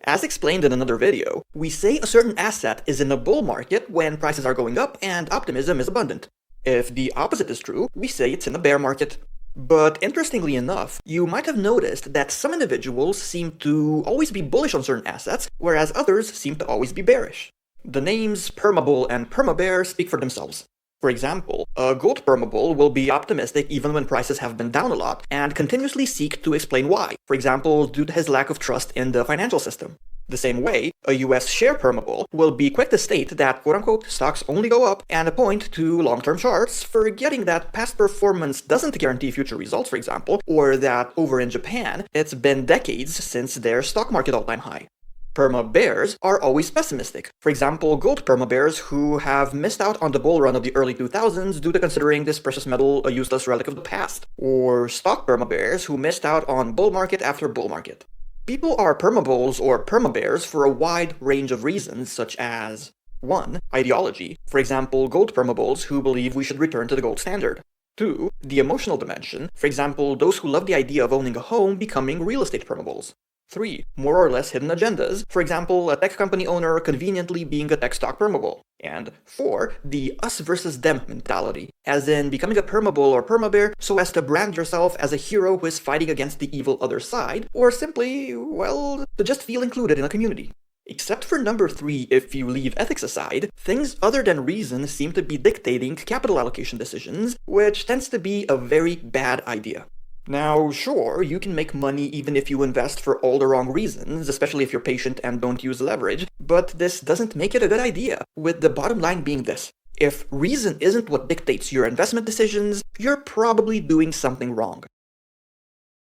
As explained in another video, we say a certain asset is in a bull market when prices are going up and optimism is abundant. If the opposite is true, we say it's in a bear market. But interestingly enough, you might have noticed that some individuals seem to always be bullish on certain assets, whereas others seem to always be bearish. The names Permabull and Permabear speak for themselves. For example, a gold permabull will be optimistic even when prices have been down a lot, and continuously seek to explain why, for example, due to his lack of trust in the financial system. The same way, a US share permabull will be quick to state that quote-unquote stocks only go up and point to long-term charts, forgetting that past performance doesn't guarantee future results, for example, or that over in Japan, it's been decades since their stock market all-time high. Permabears are always pessimistic. For example, gold permabears who have missed out on the bull run of the early 2000s due to considering this precious metal a useless relic of the past. Or stock permabears who missed out on bull market after bull market. People are permabulls or permabears for a wide range of reasons, such as 1. Ideology. For example, gold permabulls who believe we should return to the gold standard. 2. The emotional dimension. For example, those who love the idea of owning a home becoming real estate permabulls. 3. More or less hidden agendas, for example, a tech company owner conveniently being a tech stock permabull. And 4. The us versus them mentality, as in becoming a permabull or permabear so as to brand yourself as a hero who is fighting against the evil other side, or simply, well, to just feel included in a community. Except for number 3, if you leave ethics aside, things other than reason seem to be dictating capital allocation decisions, which tends to be a very bad idea. Now, sure, you can make money even if you invest for all the wrong reasons, especially if you're patient and don't use leverage, but this doesn't make it a good idea, with the bottom line being this. If reason isn't what dictates your investment decisions, you're probably doing something wrong.